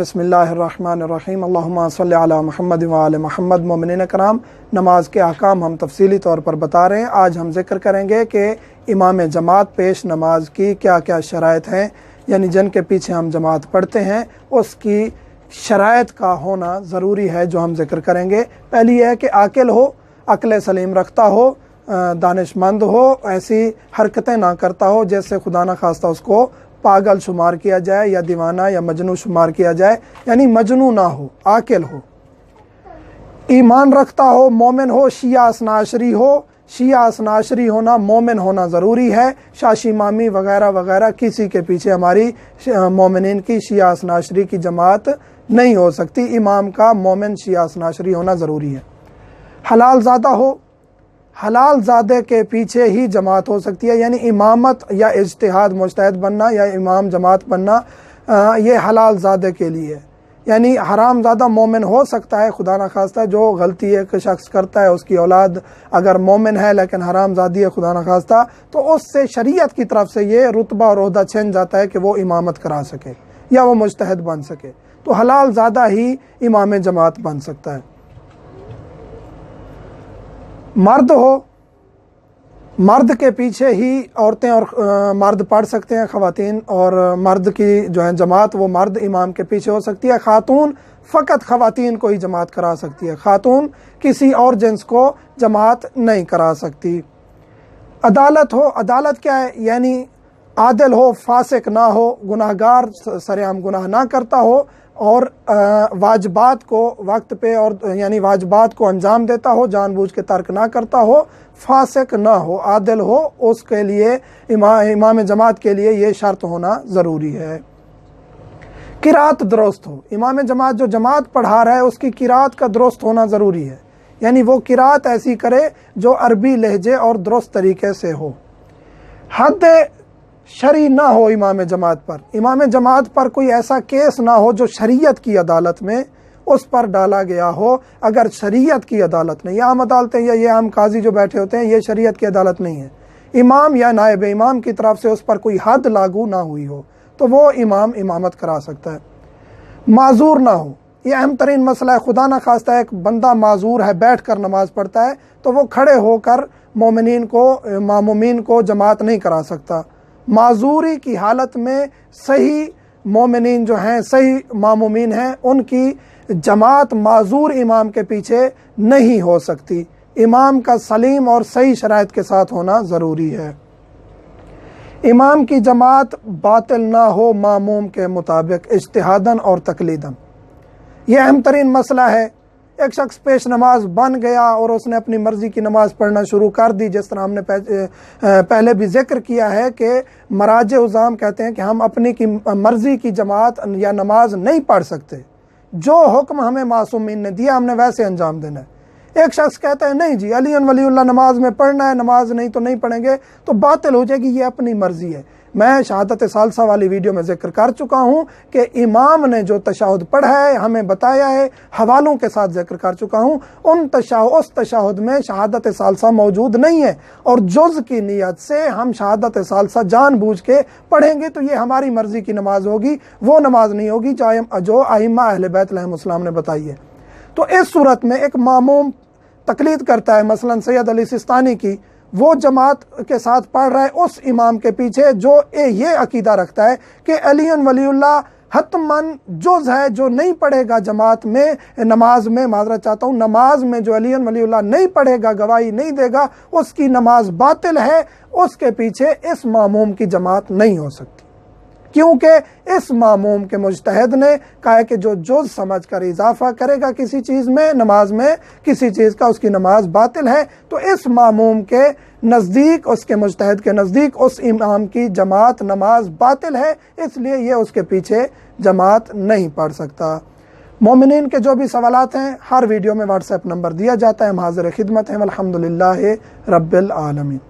بسم اللہ الرحمن الرحیم، اللہم صلی علی محمد وآل محمد۔ مومنین کرام، نماز کے احکام ہم تفصیلی طور پر بتا رہے ہیں۔ آج ہم ذکر کریں گے کہ امام جماعت پیش نماز کی کیا کیا شرائط ہیں، یعنی جن کے پیچھے ہم جماعت پڑھتے ہیں اس کی شرائط کا ہونا ضروری ہے، جو ہم ذکر کریں گے۔ پہلی یہ ہے کہ عاقل ہو، عقل سلیم رکھتا ہو، دانش مند ہو، ایسی حرکتیں نہ کرتا ہو جیسے خدا نہ خواستہ اس کو پاگل شمار کیا جائے یا دیوانہ یا مجنون شمار کیا جائے، یعنی مجنون نہ ہو، عاقل ہو، ایمان رکھتا ہو، مومن ہو، شیعہ اثناعشری ہو۔ شیعہ اثناعشری ہونا، مومن ہونا ضروری ہے۔ شاشی امامی وغیرہ وغیرہ کسی کے پیچھے ہماری مومنین کی شیعہ اثناعشری کی جماعت نہیں ہو سکتی۔ امام کا مومن شیعہ اثناعشری ہونا ضروری ہے۔ حلال زادہ ہو، حلال زادے کے پیچھے ہی جماعت ہو سکتی ہے، یعنی امامت یا اجتہاد مجتہد بننا یا امام جماعت بننا یہ حلال زادے کے لیے، یعنی حرام زادہ مومن ہو سکتا ہے، خدا نہ خواستہ جو غلطی ایک شخص کرتا ہے، اس کی اولاد اگر مومن ہے لیکن حرام زادی ہے خدا نہ خواستہ، تو اس سے شریعت کی طرف سے یہ رتبہ اور عہدہ چھن جاتا ہے کہ وہ امامت کرا سکے یا وہ مجتہد بن سکے، تو حلال زادہ ہی امام جماعت بن سکتا ہے۔ مرد ہو، مرد کے پیچھے ہی عورتیں اور مرد پڑھ سکتے ہیں، خواتین اور مرد کی جو ہے جماعت وہ مرد امام کے پیچھے ہو سکتی ہے۔ خاتون فقط خواتین کو ہی جماعت کرا سکتی ہے، خاتون کسی اور جنس کو جماعت نہیں کرا سکتی۔ عدالت ہو، عدالت کیا ہے؟ یعنی عادل ہو، فاسق نہ ہو، گناہ گار سرعام گناہ نہ کرتا ہو اور واجبات کو وقت پہ اور یعنی واجبات کو انجام دیتا ہو، جان بوجھ کے ترک نہ کرتا ہو، فاسق نہ ہو، عادل ہو، اس کے لیے امام جماعت کے لیے یہ شرط ہونا ضروری ہے۔ قرات درست ہو، امام جماعت جو جماعت پڑھا رہا ہے اس کی قرات کا درست ہونا ضروری ہے، یعنی وہ قرات ایسی کرے جو عربی لہجے اور درست طریقے سے ہو۔ حد شرعی نہ ہو امام جماعت پر، امام جماعت پر کوئی ایسا کیس نہ ہو جو شریعت کی عدالت میں اس پر ڈالا گیا ہو۔ اگر شریعت کی عدالت نہیں، یہ عام عدالتیں یا یہ عام قاضی جو بیٹھے ہوتے ہیں، یہ شریعت کی عدالت نہیں ہے، امام یا نائب امام کی طرف سے اس پر کوئی حد لاگو نہ ہوئی ہو تو وہ امام امامت کرا سکتا ہے۔ معذور نہ ہو، یہ اہم ترین مسئلہ ہے۔ خدا نہ خواستہ ایک بندہ معذور ہے، بیٹھ کر نماز پڑھتا ہے تو وہ کھڑے ہو کر مومنین کو معمومین کو جماعت نہیں کرا سکتا۔ معذوری کی حالت میں صحیح مومنین جو ہیں، صحیح معمومین ہیں، ان کی جماعت معذور امام کے پیچھے نہیں ہو سکتی۔ امام کا سلیم اور صحیح شرائط کے ساتھ ہونا ضروری ہے۔ امام کی جماعت باطل نہ ہو معموم کے مطابق اجتہاداً اور تقلیداً، یہ اہم ترین مسئلہ ہے۔ ایک شخص پیش نماز بن گیا اور اس نے اپنی مرضی کی نماز پڑھنا شروع کر دی، جس طرح ہم نے پہلے بھی ذکر کیا ہے کہ مراجع عظام کہتے ہیں کہ ہم اپنی مرضی کی جماعت یا نماز نہیں پڑھ سکتے، جو حکم ہمیں معصومین نے دیا ہم نے ویسے انجام دینا ہے۔ ایک شخص کہتا ہے نہیں جی علی ولی اللہ نماز میں پڑھنا ہے، نماز نہیں تو نہیں پڑھیں گے، تو باطل ہو جائے گی، یہ اپنی مرضی ہے۔ میں شہادت ثالثہ والی ویڈیو میں ذکر کر چکا ہوں کہ امام نے جو تشہد پڑھا ہے ہمیں بتایا ہے، حوالوں کے ساتھ ذکر کر چکا ہوں، اس تشہد میں شہادت ثالثہ موجود نہیں ہے، اور جز کی نیت سے ہم شہادت ثالثہ جان بوجھ کے پڑھیں گے تو یہ ہماری مرضی کی نماز ہوگی، وہ نماز نہیں ہوگی جو ائمہ اہل بیت علیہم السلام نے بتائی ہے۔ تو اس صورت میں ایک معموم تقلید کرتا ہے، مثلا سید علی سستانی کی، وہ جماعت کے ساتھ پڑھ رہا ہے اس امام کے پیچھے جو یہ عقیدہ رکھتا ہے کہ علی ولی اللہ حتماً جز ہے، جو نہیں پڑھے گا جماعت میں، نماز میں، معذرت چاہتا ہوں، نماز میں جو علی ولی اللہ نہیں پڑھے گا، گواہی نہیں دے گا، اس کی نماز باطل ہے، اس کے پیچھے اس معموم کی جماعت نہیں ہو سکتی، کیونکہ اس معموم کے مجتہد نے کہا ہے کہ جو جز سمجھ کر اضافہ کرے گا کسی چیز میں، نماز میں کسی چیز کا، اس کی نماز باطل ہے۔ تو اس معموم کے نزدیک، اس کے مجتہد کے نزدیک اس امام کی جماعت نماز باطل ہے، اس لیے یہ اس کے پیچھے جماعت نہیں پڑھ سکتا۔ مومنین کے جو بھی سوالات ہیں ہر ویڈیو میں واٹس ایپ نمبر دیا جاتا ہے، ہم حاضر خدمت ہیں، والحمدللہ رب العالمین۔